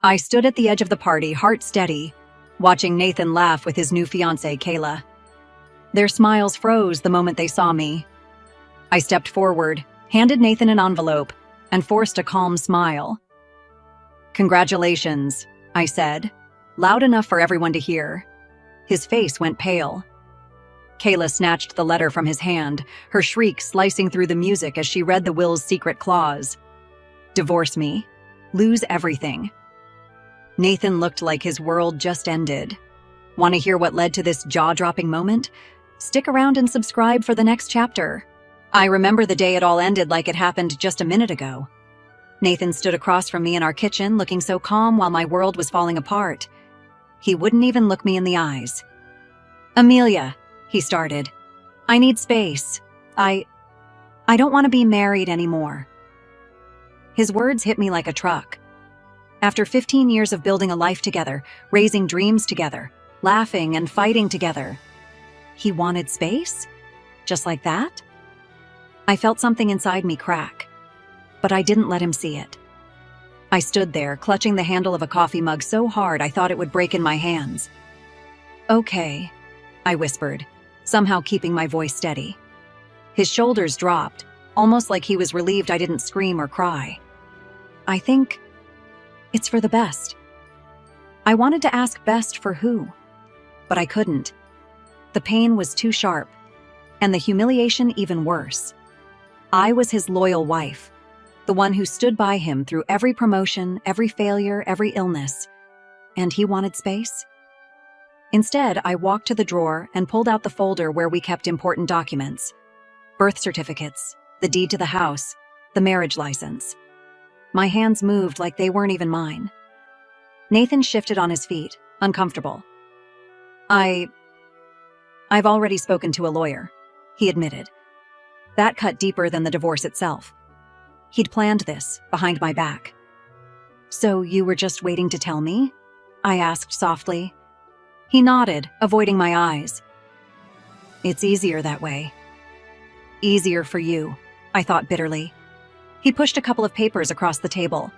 I stood at the edge of the party, heart steady, watching Nathan laugh with his new fiancée, Kayla. Their smiles froze the moment they saw me. I stepped forward, handed Nathan an envelope, and forced a calm smile. "Congratulations," I said, loud enough for everyone to hear. His face went pale. Kayla snatched the letter from his hand, her shriek slicing through the music as she read the will's secret clause. "Divorce me. Lose everything." Nathan looked like his world just ended. Want to hear what led to this jaw-dropping moment? Stick around and subscribe for the next chapter. I remember the day it all ended like it happened just a minute ago. Nathan stood across from me in our kitchen, looking so calm while my world was falling apart. He wouldn't even look me in the eyes. "Amelia," he started, "I need space. I don't want to be married anymore." His words hit me like a truck. After 15 years of building a life together, raising dreams together, laughing and fighting together, he wanted space? Just like that? I felt something inside me crack, but I didn't let him see it. I stood there, clutching the handle of a coffee mug so hard I thought it would break in my hands. "Okay," I whispered, somehow keeping my voice steady. His shoulders dropped, almost like he was relieved I didn't scream or cry. "I think it's for the best." I wanted to ask best for who, but I couldn't. The pain was too sharp, and the humiliation even worse. I was his loyal wife, the one who stood by him through every promotion, every failure, every illness. And he wanted space? Instead, I walked to the drawer and pulled out the folder where we kept important documents. Birth certificates, the deed to the house, the marriage license. My hands moved like they weren't even mine. Nathan shifted on his feet, uncomfortable. I've already spoken to a lawyer," he admitted. That cut deeper than the divorce itself. He'd planned this, behind my back. "So you were just waiting to tell me?" I asked softly. He nodded, avoiding my eyes. "It's easier that way." "Easier for you," I thought bitterly. He pushed a couple of papers across the table.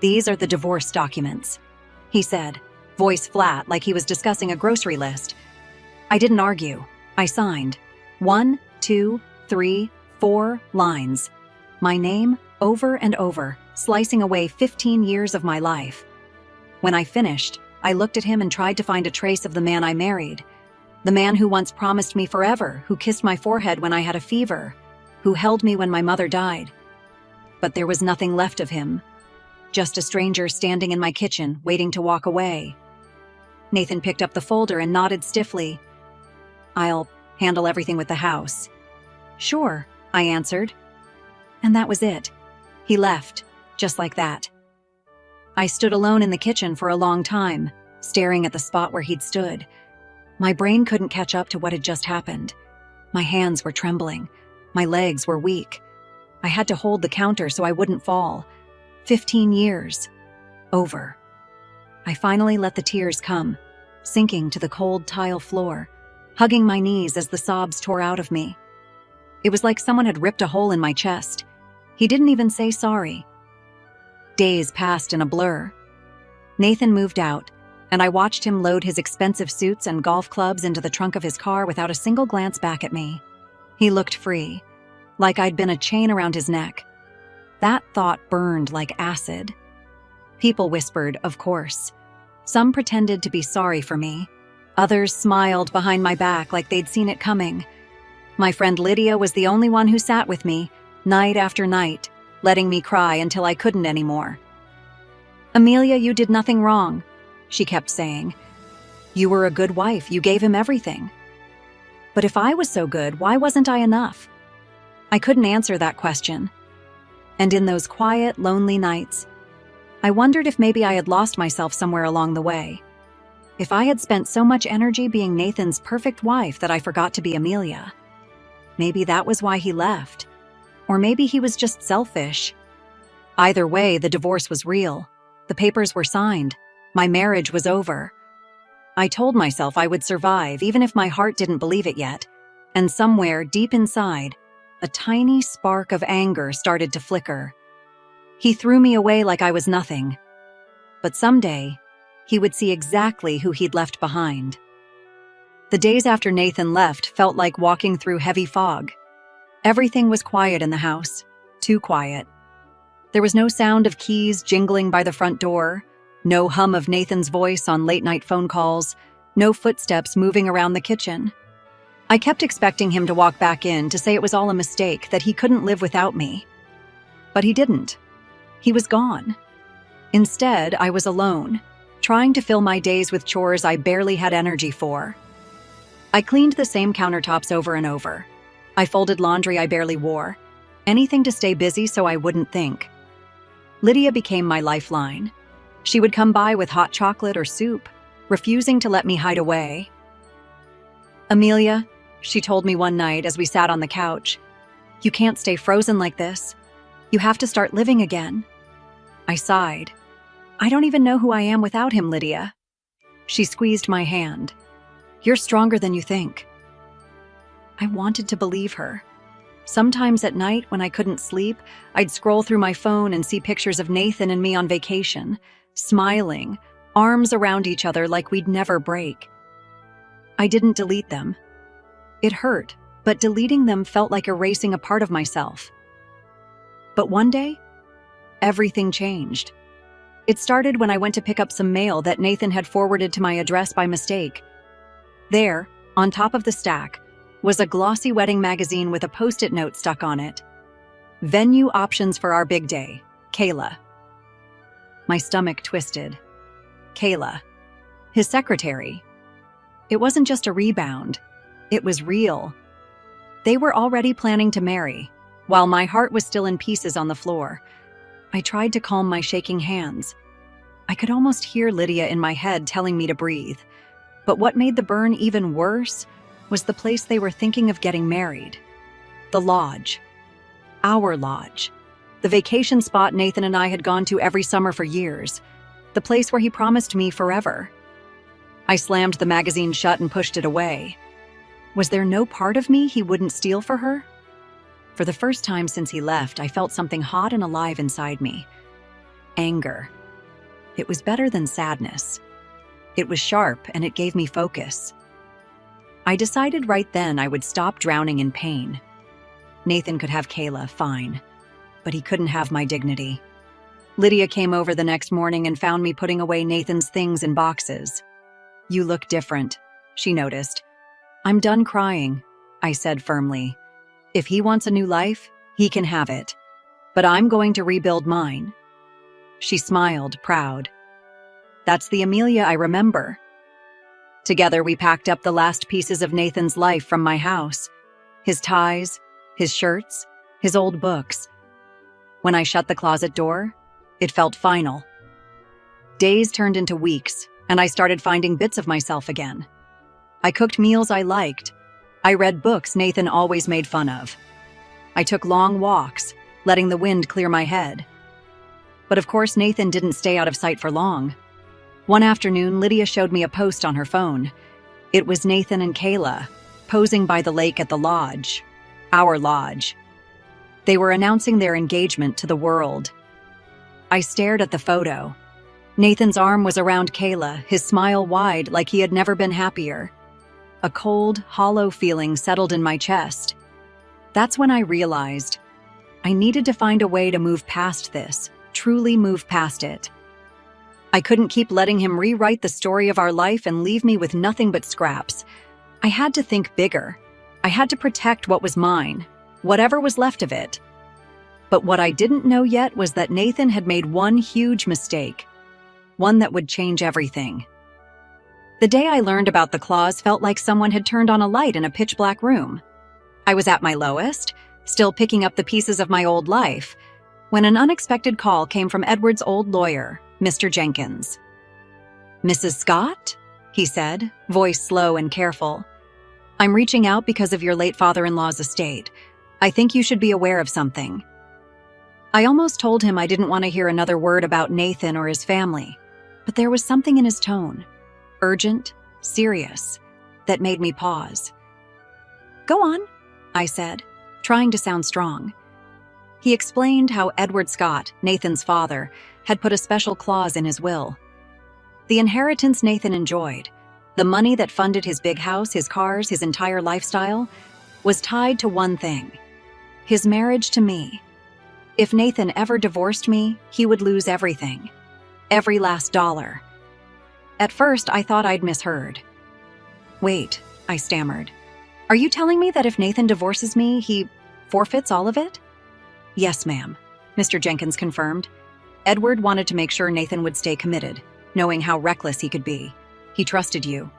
"These are the divorce documents," he said, voice flat like he was discussing a grocery list. I didn't argue. I signed. 1, 2, 3, 4 lines. My name, over and over, slicing away 15 years of my life. When I finished, I looked at him and tried to find a trace of the man I married. The man who once promised me forever, who kissed my forehead when I had a fever, who held me when my mother died. But there was nothing left of him. Just a stranger standing in my kitchen, waiting to walk away. Nathan picked up the folder and nodded stiffly. "I'll handle everything with the house." "Sure," I answered. And that was it. He left, just like that. I stood alone in the kitchen for a long time, staring at the spot where he'd stood. My brain couldn't catch up to what had just happened. My hands were trembling. My legs were weak. I had to hold the counter so I wouldn't fall. 15 years. Over. I finally let the tears come, sinking to the cold tile floor, hugging my knees as the sobs tore out of me. It was like someone had ripped a hole in my chest. He didn't even say sorry. Days passed in a blur. Nathan moved out, and I watched him load his expensive suits and golf clubs into the trunk of his car without a single glance back at me. He looked free, like I'd been a chain around his neck. That thought burned like acid. People whispered, of course. Some pretended to be sorry for me. Others smiled behind my back like they'd seen it coming. My friend Lydia was the only one who sat with me, night after night, letting me cry until I couldn't anymore. "Amelia, you did nothing wrong," she kept saying. "You were a good wife, you gave him everything." But if I was so good, why wasn't I enough? I couldn't answer that question. And in those quiet, lonely nights, I wondered if maybe I had lost myself somewhere along the way. If I had spent so much energy being Nathan's perfect wife that I forgot to be Amelia. Maybe that was why he left. Or maybe he was just selfish. Either way, the divorce was real. The papers were signed. My marriage was over. I told myself I would survive, even if my heart didn't believe it yet. And somewhere, deep inside, a tiny spark of anger started to flicker. He threw me away like I was nothing. but someday, he would see exactly who he'd left behind. The days after Nathan left felt like walking through heavy fog. Everything was quiet in the house, too quiet. There was no sound of keys jingling by the front door, no hum of Nathan's voice on late-night phone calls, no footsteps moving around the kitchen. I kept expecting him to walk back in to say it was all a mistake, that he couldn't live without me. But he didn't. He was gone. Instead, I was alone, trying to fill my days with chores I barely had energy for. I cleaned the same countertops over and over. I folded laundry I barely wore. Anything to stay busy so I wouldn't think. Lydia became my lifeline. She would come by with hot chocolate or soup, refusing to let me hide away. "Amelia," she told me one night as we sat on the couch, "you can't stay frozen like this. You have to start living again." I sighed. "I don't even know who I am without him, Lydia." She squeezed my hand. "You're stronger than you think." I wanted to believe her. Sometimes at night, when I couldn't sleep, I'd scroll through my phone and see pictures of Nathan and me on vacation, smiling, arms around each other like we'd never break. I didn't delete them. It hurt, but deleting them felt like erasing a part of myself. But one day, everything changed. It started when I went to pick up some mail that Nathan had forwarded to my address by mistake. There, on top of the stack, was a glossy wedding magazine with a post-it note stuck on it. "Venue options for our big day, Kayla." My stomach twisted. Kayla. His secretary. It wasn't just a rebound. It was real. They were already planning to marry, while my heart was still in pieces on the floor. I tried to calm my shaking hands. I could almost hear Lydia in my head telling me to breathe. But what made the burn even worse was the place they were thinking of getting married. The lodge. Our lodge. The vacation spot Nathan and I had gone to every summer for years. The place where he promised me forever. I slammed the magazine shut and pushed it away. Was there no part of me he wouldn't steal for her? For the first time since he left, I felt something hot and alive inside me. Anger. It was better than sadness. It was sharp, and it gave me focus. I decided right then I would stop drowning in pain. Nathan could have Kayla, fine, but he couldn't have my dignity. Lydia came over the next morning and found me putting away Nathan's things in boxes. "You look different," she noticed. "I'm done crying," I said firmly. "If he wants a new life, he can have it. But I'm going to rebuild mine." She smiled, proud. "That's the Amelia I remember." Together, we packed up the last pieces of Nathan's life from my house. His ties, his shirts, his old books. When I shut the closet door, it felt final. Days turned into weeks, and I started finding bits of myself again. I cooked meals I liked. I read books Nathan always made fun of. I took long walks, letting the wind clear my head. But of course, Nathan didn't stay out of sight for long. One afternoon, Lydia showed me a post on her phone. It was Nathan and Kayla, posing by the lake at the lodge. Our lodge. They were announcing their engagement to the world. I stared at the photo. Nathan's arm was around Kayla, his smile wide like he had never been happier. A cold, hollow feeling settled in my chest. That's when I realized I needed to find a way to move past this, truly move past it. I couldn't keep letting him rewrite the story of our life and leave me with nothing but scraps. I had to think bigger. I had to protect what was mine, whatever was left of it. But what I didn't know yet was that Nathan had made one huge mistake, one that would change everything. The day I learned about the clause felt like someone had turned on a light in a pitch-black room. I was at my lowest, still picking up the pieces of my old life, when an unexpected call came from Edward's old lawyer, Mr. Jenkins. "Mrs. Scott?" he said, voice slow and careful. "I'm reaching out because of your late father-in-law's estate. I think you should be aware of something." I almost told him I didn't want to hear another word about Nathan or his family, but there was something in his tone, urgent, serious, that made me pause. "Go on," I said, trying to sound strong. He explained how Edward Scott, Nathan's father, had put a special clause in his will. The inheritance Nathan enjoyed, the money that funded his big house, his cars, his entire lifestyle, was tied to one thing: his marriage to me. If Nathan ever divorced me, he would lose everything. Every last dollar. At first, I thought I'd misheard. "Wait," I stammered. "Are you telling me that if Nathan divorces me, he forfeits all of it?" "Yes, ma'am," Mr. Jenkins confirmed. "Edward wanted to make sure Nathan would stay committed, knowing how reckless he could be. He trusted you."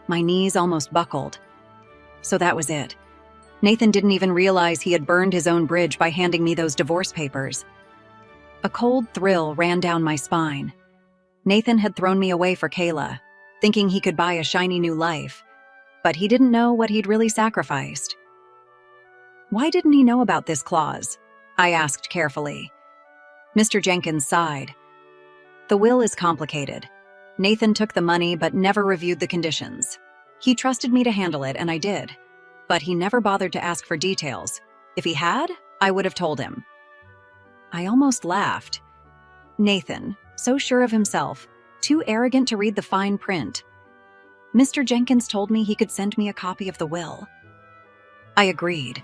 My knees almost buckled. So that was it. Nathan didn't even realize he had burned his own bridge by handing me those divorce papers. A cold thrill ran down my spine. Nathan had thrown me away for Kayla, thinking he could buy a shiny new life, but he didn't know what he'd really sacrificed. "Why didn't he know about this clause?" I asked carefully. Mr. Jenkins sighed. "The will is complicated. Nathan took the money but never reviewed the conditions. He trusted me to handle it, and I did. But he never bothered to ask for details. If he had, I would have told him." I almost laughed. Nathan, so sure of himself, too arrogant to read the fine print. Mr. Jenkins told me he could send me a copy of the will. I agreed,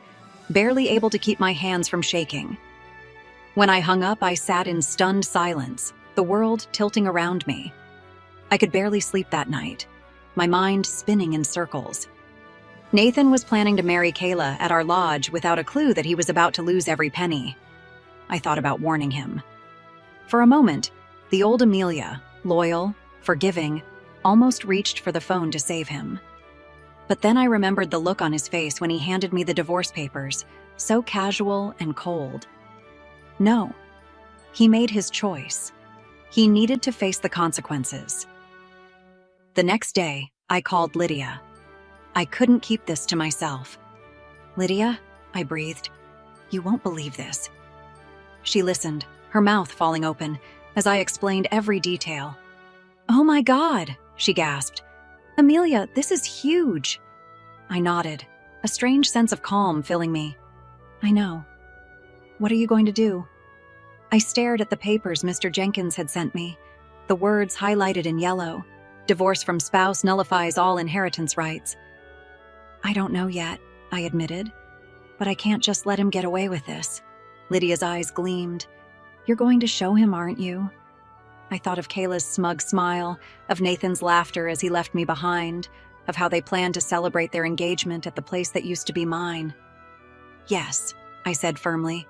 barely able to keep my hands from shaking. When I hung up, I sat in stunned silence, the world tilting around me. I could barely sleep that night, my mind spinning in circles. Nathan was planning to marry Kayla at our lodge without a clue that he was about to lose every penny. I thought about warning him. For a moment, the old Amelia, loyal, forgiving, almost reached for the phone to save him. But then I remembered the look on his face when he handed me the divorce papers, so casual and cold. No, he made his choice. He needed to face the consequences. The next day, I called Lydia. I couldn't keep this to myself. "Lydia," I breathed, "you won't believe this." She listened, her mouth falling open, as I explained every detail. "Oh my God," she gasped. "Amelia, this is huge." I nodded, a strange sense of calm filling me. "I know. What are you going to do?" I stared at the papers Mr. Jenkins had sent me, the words highlighted in yellow. "Divorce from spouse nullifies all inheritance rights." "I don't know yet," I admitted, "but I can't just let him get away with this." Lydia's eyes gleamed. "You're going to show him, aren't you?" I thought of Kayla's smug smile, of Nathan's laughter as he left me behind, of how they planned to celebrate their engagement at the place that used to be mine. "Yes," I said firmly,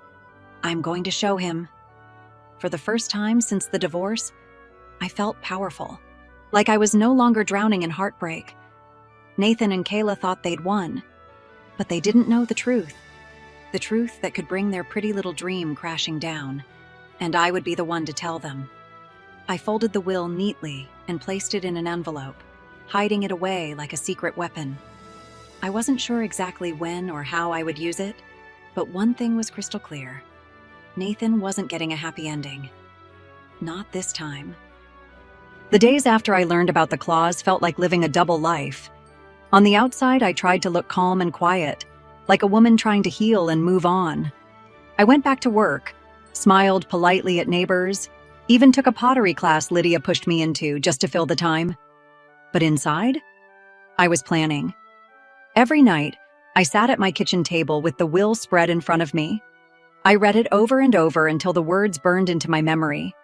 "I'm going to show him." For the first time since the divorce, I felt powerful, like I was no longer drowning in heartbreak. Nathan and Kayla thought they'd won, but they didn't know the truth that could bring their pretty little dream crashing down, and I would be the one to tell them. I folded the will neatly and placed it in an envelope, hiding it away like a secret weapon. I wasn't sure exactly when or how I would use it, but one thing was crystal clear. Nathan wasn't getting a happy ending. Not this time. The days after I learned about the clause felt like living a double life. On the outside, I tried to look calm and quiet, like a woman trying to heal and move on. I went back to work, smiled politely at neighbors, even took a pottery class Lydia pushed me into just to fill the time. But inside, I was planning. Every night, I sat at my kitchen table with the will spread in front of me. I read it over and over until the words burned into my memory.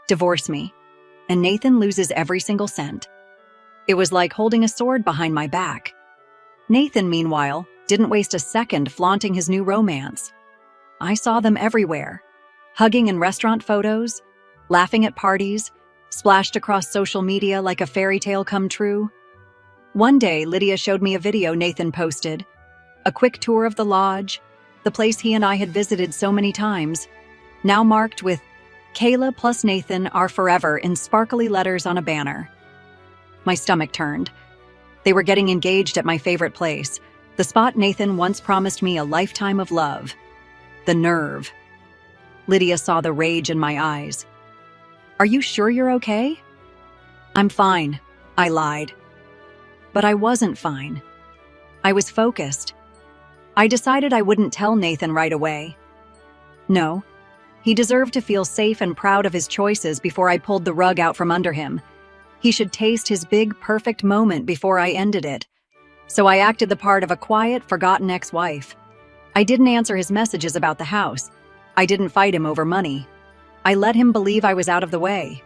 Divorce me, and Nathan loses every single cent. It was like holding a sword behind my back. Nathan, meanwhile, didn't waste a second flaunting his new romance. I saw them everywhere, hugging in restaurant photos, laughing at parties, splashed across social media like a fairy tale come true. One day, Lydia showed me a video Nathan posted, a quick tour of the lodge, the place he and I had visited so many times, now marked with "Kayla plus Nathan are forever" in sparkly letters on a banner. My stomach turned. They were getting engaged at my favorite place, the spot Nathan once promised me a lifetime of love. The nerve. Lydia saw the rage in my eyes. "Are you sure you're okay?" "I'm fine," I lied. But I wasn't fine. I was focused. I decided I wouldn't tell Nathan right away. No, he deserved to feel safe and proud of his choices before I pulled the rug out from under him. He should taste his big, perfect moment before I ended it. So I acted the part of a quiet, forgotten ex-wife. I didn't answer his messages about the house. I didn't fight him over money. I let him believe I was out of the way.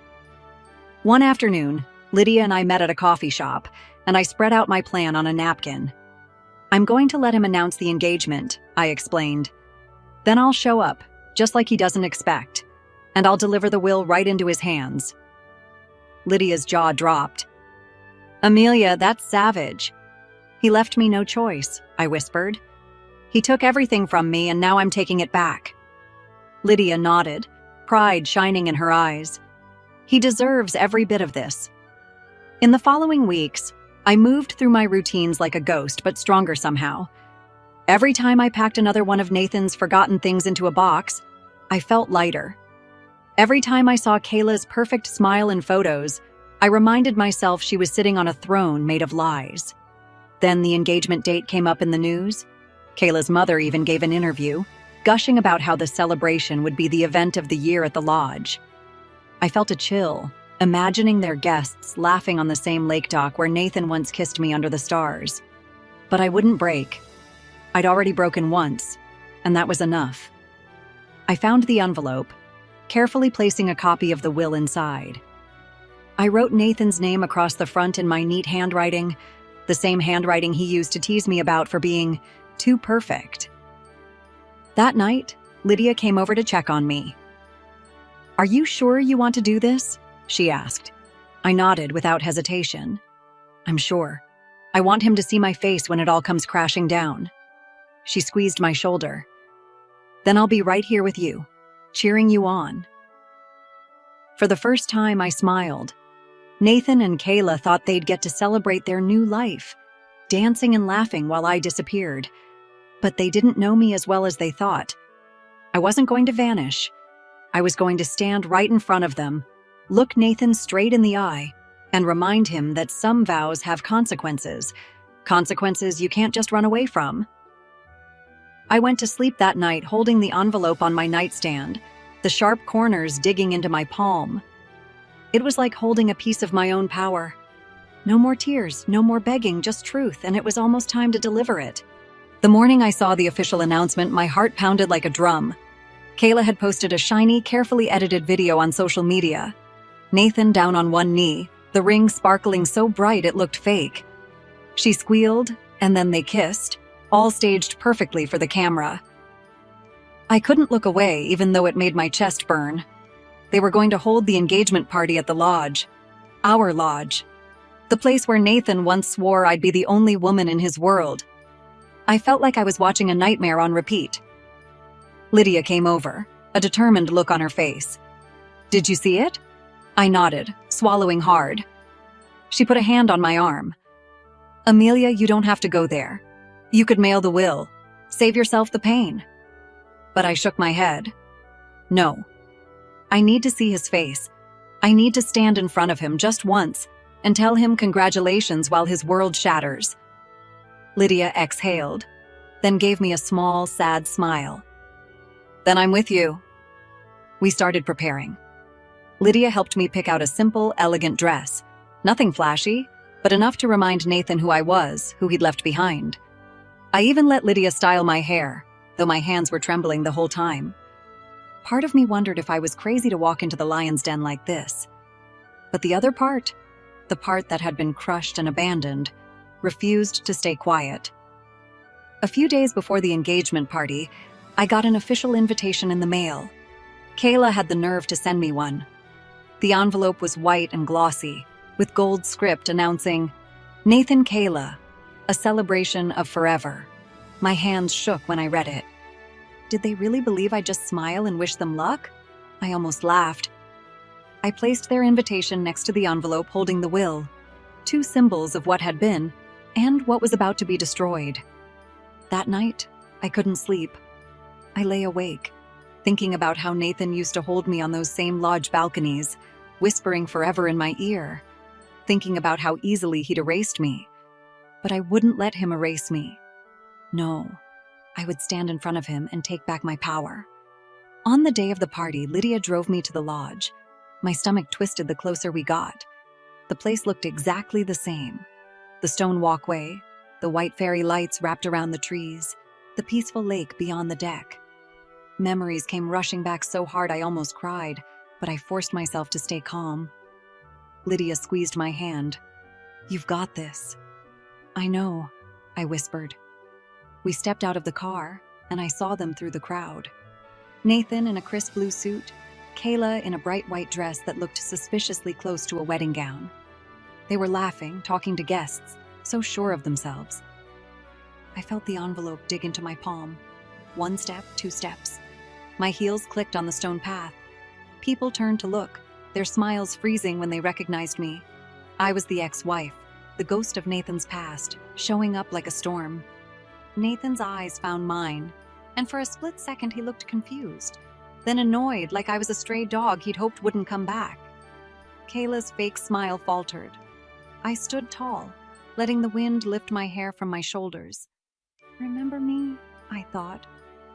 One afternoon, Lydia and I met at a coffee shop, and I spread out my plan on a napkin. I'm going to let him announce the engagement, I explained. Then I'll show up, just like he doesn't expect, and I'll deliver the will right into his hands. Lydia's jaw dropped. Amelia, that's savage. He left me no choice, I whispered. He took everything from me, and now I'm taking it back. Lydia nodded, pride shining in her eyes. He deserves every bit of this. In the following weeks, I moved through my routines like a ghost, but stronger somehow. Every time I packed another one of Nathan's forgotten things into a box, I felt lighter. Every time I saw Kayla's perfect smile in photos, I reminded myself she was sitting on a throne made of lies. Then the engagement date came up in the news. Kayla's mother even gave an interview, gushing about how the celebration would be the event of the year at the lodge. I felt a chill, imagining their guests laughing on the same lake dock where Nathan once kissed me under the stars. But I wouldn't break. I'd already broken once, and that was enough. I found the envelope, carefully placing a copy of the will inside. I wrote Nathan's name across the front in my neat handwriting, the same handwriting he used to tease me about for being too perfect. That night, Lydia came over to check on me. "Are you sure you want to do this?" she asked. I nodded without hesitation. "I'm sure. I want him to see my face when it all comes crashing down." She squeezed my shoulder. "Then I'll be right here with you, cheering you on." For the first time, I smiled. Nathan and Kayla thought they'd get to celebrate their new life, dancing and laughing while I disappeared. But they didn't know me as well as they thought. I wasn't going to vanish. I was going to stand right in front of them, look Nathan straight in the eye, and remind him that some vows have consequences. Consequences you can't just run away from. I went to sleep that night holding the envelope on my nightstand, the sharp corners digging into my palm. It was like holding a piece of my own power. No more tears, no more begging, just truth, and it was almost time to deliver it. The morning I saw the official announcement, my heart pounded like a drum. Kayla had posted a shiny, carefully edited video on social media. Nathan down on one knee, the ring sparkling so bright it looked fake. She squealed, and then they kissed, all staged perfectly for the camera. I couldn't look away, even though it made my chest burn. They were going to hold the engagement party at the lodge. Our lodge. The place where Nathan once swore I'd be the only woman in his world. I felt like I was watching a nightmare on repeat. Lydia came over, a determined look on her face. "Did you see it?" I nodded, swallowing hard. She put a hand on my arm. "Amelia, you don't have to go there. You could mail the will. Save yourself the pain." But I shook my head. No. I need to see his face. I need to stand in front of him just once and tell him congratulations while his world shatters. Lydia exhaled, then gave me a small, sad smile. "Then I'm with you." We started preparing. Lydia helped me pick out a simple, elegant dress. Nothing flashy, but enough to remind Nathan who I was, who he'd left behind. I even let Lydia style my hair, though my hands were trembling the whole time. Part of me wondered if I was crazy to walk into the lion's den like this. But the other part, the part that had been crushed and abandoned, refused to stay quiet. A few days before the engagement party, I got an official invitation in the mail. Kayla had the nerve to send me one. The envelope was white and glossy, with gold script announcing, "Nathan Kayla, a celebration of forever." My hands shook when I read it. Did they really believe I'd just smile and wish them luck? I almost laughed. I placed their invitation next to the envelope holding the will, two symbols of what had been and what was about to be destroyed. That night, I couldn't sleep. I lay awake, thinking about how Nathan used to hold me on those same lodge balconies, whispering forever in my ear, thinking about how easily he'd erased me. But I wouldn't let him erase me. No, I would stand in front of him and take back my power. On the day of the party, Lydia drove me to the lodge. My stomach twisted the closer we got. The place looked exactly the same. The stone walkway, the white fairy lights wrapped around the trees, the peaceful lake beyond the deck. Memories came rushing back so hard I almost cried, but I forced myself to stay calm. Lydia squeezed my hand. "You've got this." "I know," I whispered. We stepped out of the car, and I saw them through the crowd. Nathan in a crisp blue suit, Kayla in a bright white dress that looked suspiciously close to a wedding gown. They were laughing, talking to guests, so sure of themselves. I felt the envelope dig into my palm. 1 step, 2 steps. My heels clicked on the stone path. People turned to look, their smiles freezing when they recognized me. I was the ex-wife, the ghost of Nathan's past, showing up like a storm. Nathan's eyes found mine, and for a split second he looked confused, then annoyed like I was a stray dog he'd hoped wouldn't come back. Kayla's fake smile faltered. I stood tall, letting the wind lift my hair from my shoulders. "Remember me?" I thought.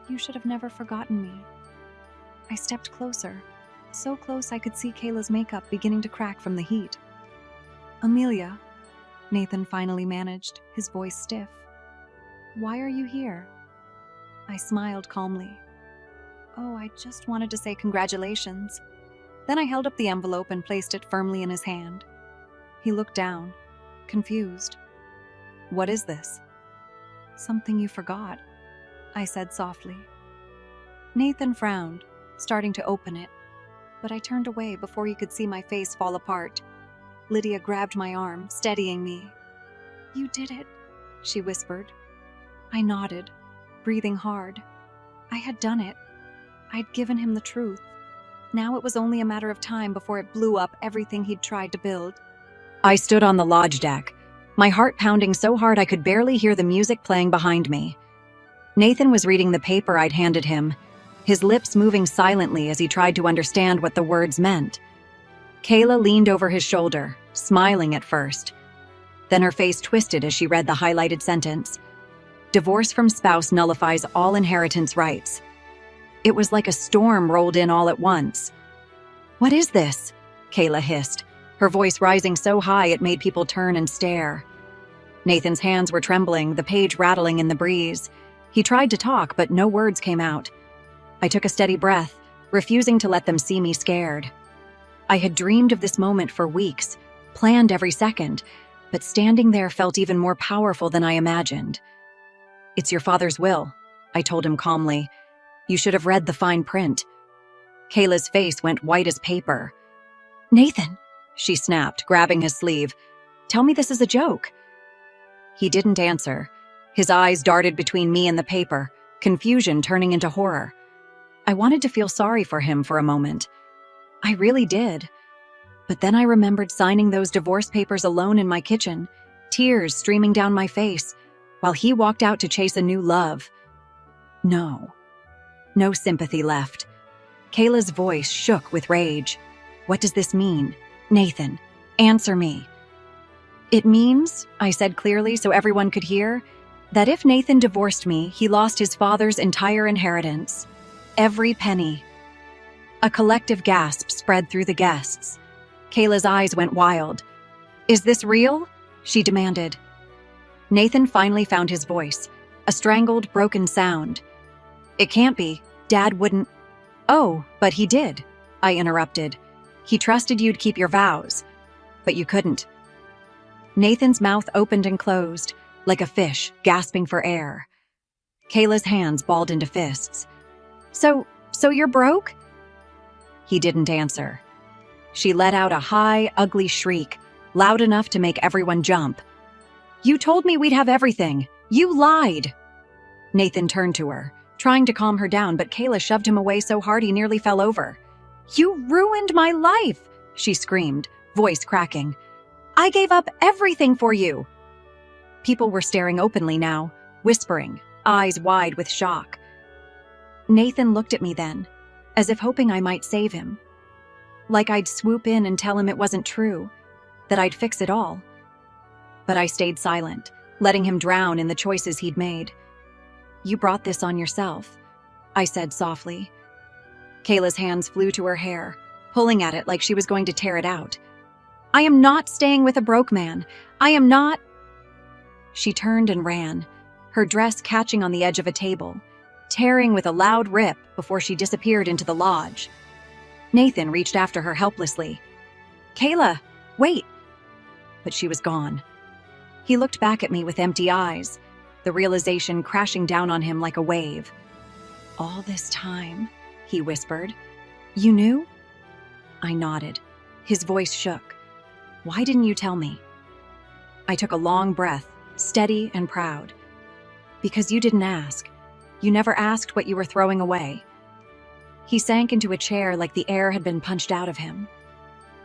"You should have never forgotten me." I stepped closer, so close I could see Kayla's makeup beginning to crack from the heat. "Amelia," Nathan finally managed, his voice stiff. "Why are you here?" I smiled calmly. "Oh, I just wanted to say congratulations." Then I held up the envelope and placed it firmly in his hand. He looked down, confused. "What is this?" "Something you forgot," I said softly. Nathan frowned, starting to open it, but I turned away before he could see my face fall apart. Lydia grabbed my arm, steadying me. "You did it," she whispered. I nodded, breathing hard. I had done it. I'd given him the truth. Now it was only a matter of time before it blew up everything he'd tried to build. I stood on the lodge deck, my heart pounding so hard I could barely hear the music playing behind me. Nathan was reading the paper I'd handed him, his lips moving silently as he tried to understand what the words meant. Kayla leaned over his shoulder, smiling at first. Then her face twisted as she read the highlighted sentence. "Divorce from spouse nullifies all inheritance rights." It was like a storm rolled in all at once. "What is this?" Kayla hissed, her voice rising so high it made people turn and stare. Nathan's hands were trembling, the page rattling in the breeze. He tried to talk, but no words came out. I took a steady breath, refusing to let them see me scared. I had dreamed of this moment for weeks, planned every second, but standing there felt even more powerful than I imagined. "It's your father's will," I told him calmly. "You should have read the fine print." Kayla's face went white as paper. "Nathan," she snapped, grabbing his sleeve. "Tell me this is a joke." He didn't answer. His eyes darted between me and the paper, confusion turning into horror. I wanted to feel sorry for him for a moment. I really did. But then I remembered signing those divorce papers alone in my kitchen, tears streaming down my face, while he walked out to chase a new love. No. No sympathy left. Kayla's voice shook with rage. "What does this mean? Nathan, answer me." "It means," I said clearly so everyone could hear, "that if Nathan divorced me, he lost his father's entire inheritance. Every penny." A collective gasp spread through the guests. Kayla's eyes went wild. "Is this real?" she demanded. Nathan finally found his voice, a strangled, broken sound. "It can't be. Dad wouldn't—" "Oh, but he did," I interrupted. "He trusted you'd keep your vows. But you couldn't." Nathan's mouth opened and closed, like a fish gasping for air. Kayla's hands balled into fists. So you're broke?" He didn't answer. She let out a high, ugly shriek, loud enough to make everyone jump. "You told me we'd have everything. You lied!" Nathan turned to her, trying to calm her down, but Kayla shoved him away so hard he nearly fell over. "You ruined my life!" she screamed, voice cracking. "I gave up everything for you!" People were staring openly now, whispering, eyes wide with shock. Nathan looked at me then, as if hoping I might save him. Like I'd swoop in and tell him it wasn't true, that I'd fix it all. But I stayed silent, letting him drown in the choices he'd made. "You brought this on yourself," I said softly. Kayla's hands flew to her hair, pulling at it like she was going to tear it out. I am not staying with a broke man. I am not. She turned and ran, her dress catching on the edge of a table, tearing with a loud rip before she disappeared into the lodge. Nathan reached after her helplessly. Kayla, wait! But she was gone. He looked back at me with empty eyes, the realization crashing down on him like a wave. All this time, he whispered. You knew? I nodded. His voice shook. Why didn't you tell me? I took a long breath, steady and proud. Because you didn't ask. You never asked what you were throwing away. He sank into a chair like the air had been punched out of him.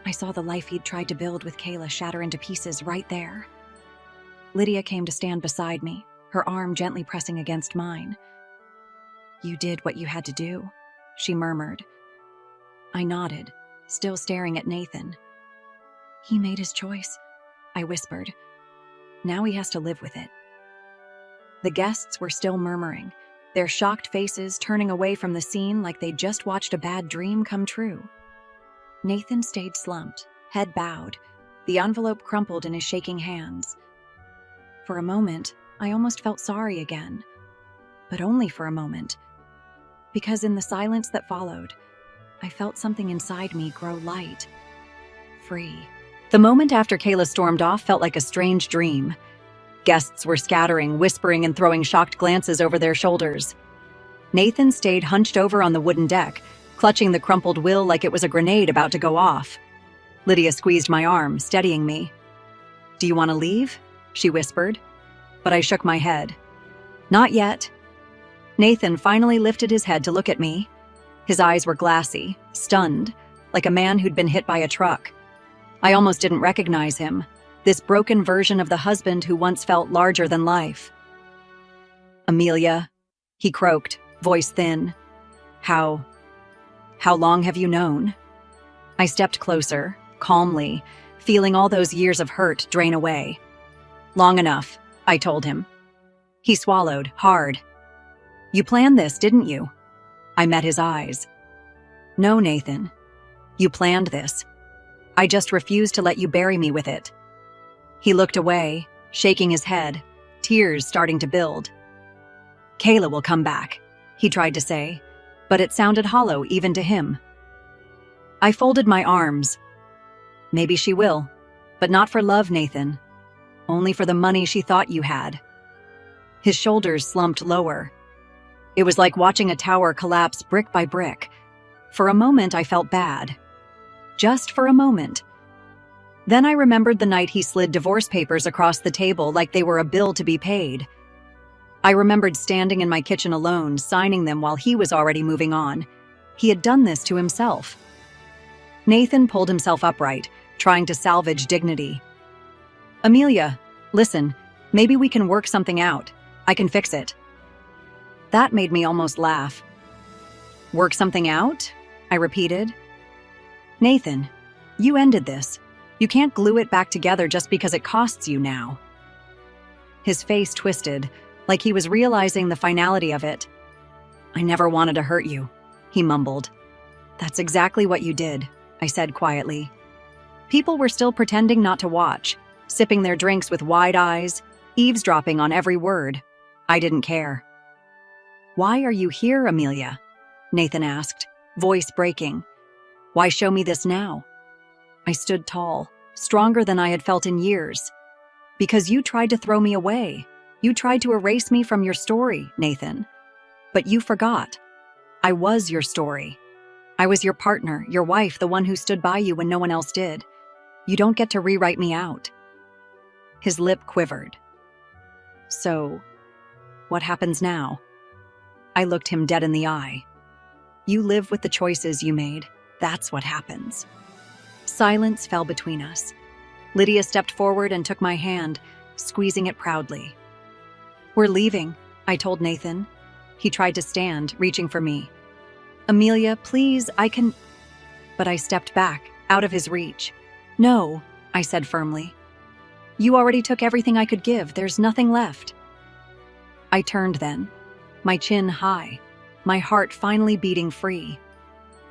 I saw the life he'd tried to build with Kayla shatter into pieces right there. Lydia came to stand beside me, her arm gently pressing against mine. You did what you had to do, she murmured. I nodded, still staring at Nathan. He made his choice, I whispered. Now he has to live with it. The guests were still murmuring, their shocked faces turning away from the scene like they'd just watched a bad dream come true. Nathan stayed slumped, head bowed, the envelope crumpled in his shaking hands. For a moment, I almost felt sorry again. But only for a moment. Because in the silence that followed, I felt something inside me grow light. Free. The moment after Kayla stormed off felt like a strange dream. Guests were scattering, whispering, and throwing shocked glances over their shoulders. Nathan stayed hunched over on the wooden deck, clutching the crumpled will like it was a grenade about to go off. Lydia squeezed my arm, steadying me. Do you want to leave? She whispered. But I shook my head. Not yet. Nathan finally lifted his head to look at me. His eyes were glassy, stunned, like a man who'd been hit by a truck. I almost didn't recognize him, this broken version of the husband who once felt larger than life. Amelia, he croaked, voice thin. How long have you known? I stepped closer, calmly, feeling all those years of hurt drain away. Long enough, I told him. He swallowed, hard. You planned this, didn't you? I met his eyes. No, Nathan. You planned this. I just refused to let you bury me with it. He looked away, shaking his head, tears starting to build. Kayla will come back, he tried to say, but it sounded hollow even to him. I folded my arms. Maybe she will, but not for love, Nathan. Only for the money she thought you had. His shoulders slumped lower. It was like watching a tower collapse brick by brick. For a moment, I felt bad. Just for a moment. Then I remembered the night he slid divorce papers across the table like they were a bill to be paid. I remembered standing in my kitchen alone, signing them while he was already moving on. He had done this to himself. Nathan pulled himself upright, trying to salvage dignity. Amelia, listen, maybe we can work something out. I can fix it. That made me almost laugh. Work something out? I repeated. Nathan, you ended this. You can't glue it back together just because it costs you now. His face twisted, like he was realizing the finality of it. I never wanted to hurt you, he mumbled. That's exactly what you did, I said quietly. People were still pretending not to watch, sipping their drinks with wide eyes, eavesdropping on every word. I didn't care. Why are you here, Amelia? Nathan asked, voice breaking. Why show me this now? I stood tall, stronger than I had felt in years. Because you tried to throw me away. You tried to erase me from your story, Nathan. But you forgot. I was your story. I was your partner, your wife, the one who stood by you when no one else did. You don't get to rewrite me out. His lip quivered. So, what happens now? I looked him dead in the eye. You live with the choices you made. That's what happens. Silence fell between us. Lydia stepped forward and took my hand, squeezing it proudly. We're leaving, I told Nathan. He tried to stand, reaching for me. Amelia, please, I can... But I stepped back, out of his reach. No, I said firmly. You already took everything I could give. There's nothing left. I turned then, my chin high, my heart finally beating free.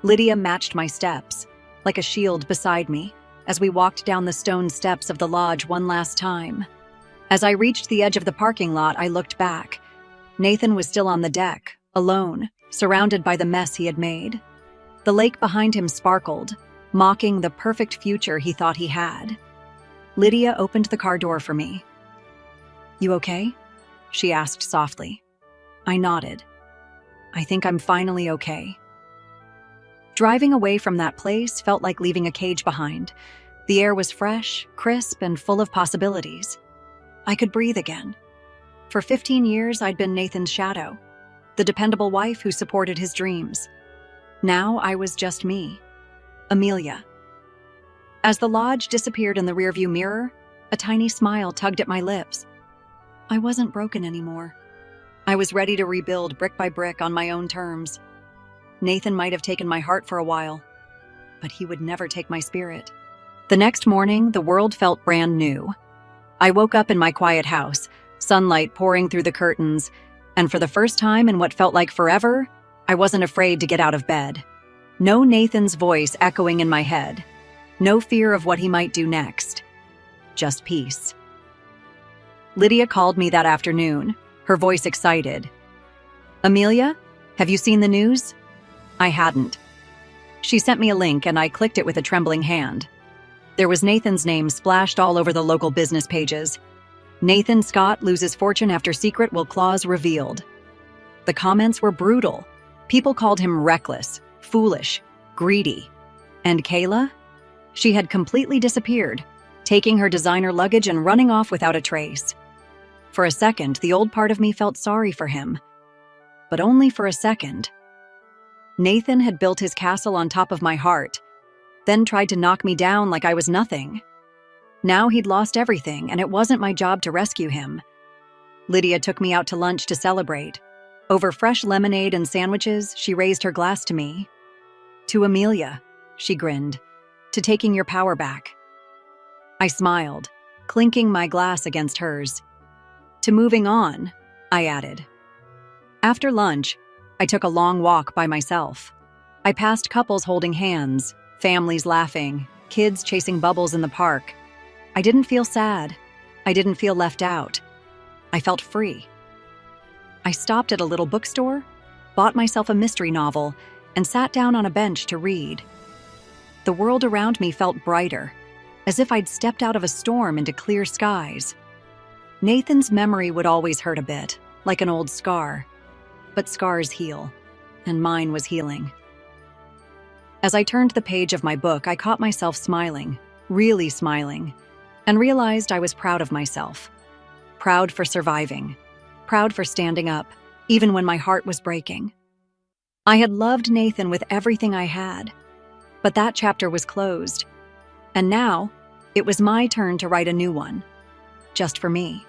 Lydia matched my steps, like a shield beside me, as we walked down the stone steps of the lodge one last time. As I reached the edge of the parking lot, I looked back. Nathan was still on the deck, alone, surrounded by the mess he had made. The lake behind him sparkled, mocking the perfect future he thought he had. Lydia opened the car door for me. "You okay?" she asked softly. I nodded. "I think I'm finally okay." Driving away from that place felt like leaving a cage behind. The air was fresh, crisp, and full of possibilities. I could breathe again. For 15 years, I'd been Nathan's shadow, the dependable wife who supported his dreams. Now I was just me, Amelia. As the lodge disappeared in the rearview mirror, a tiny smile tugged at my lips. I wasn't broken anymore. I was ready to rebuild brick by brick on my own terms. Nathan might have taken my heart for a while, but he would never take my spirit. The next morning, the world felt brand new. I woke up in my quiet house, sunlight pouring through the curtains, and for the first time in what felt like forever, I wasn't afraid to get out of bed. No Nathan's voice echoing in my head. No fear of what he might do next. Just peace. Lydia called me that afternoon, her voice excited. "Amelia, have you seen the news?" I hadn't. She sent me a link and I clicked it with a trembling hand. There was Nathan's name splashed all over the local business pages. Nathan Scott loses fortune after secret will clause revealed. The comments were brutal. People called him reckless, foolish, greedy. And Kayla? She had completely disappeared, taking her designer luggage and running off without a trace. For a second, the old part of me felt sorry for him. But only for a second. Nathan had built his castle on top of my heart, then tried to knock me down like I was nothing. Now he'd lost everything, and it wasn't my job to rescue him. Lydia took me out to lunch to celebrate. Over fresh lemonade and sandwiches, she raised her glass to me. "To Amelia," she grinned, "to taking your power back." I smiled, clinking my glass against hers. "To moving on," I added. After lunch, I took a long walk by myself. I passed couples holding hands, families laughing, kids chasing bubbles in the park. I didn't feel sad. I didn't feel left out. I felt free. I stopped at a little bookstore, bought myself a mystery novel, and sat down on a bench to read. The world around me felt brighter, as if I'd stepped out of a storm into clear skies. Nathan's memory would always hurt a bit, like an old scar. But scars heal, and mine was healing. As I turned the page of my book, I caught myself smiling, really smiling, and realized I was proud of myself. Proud for surviving. Proud for standing up, even when my heart was breaking. I had loved Nathan with everything I had, but that chapter was closed. And now, it was my turn to write a new one, just for me.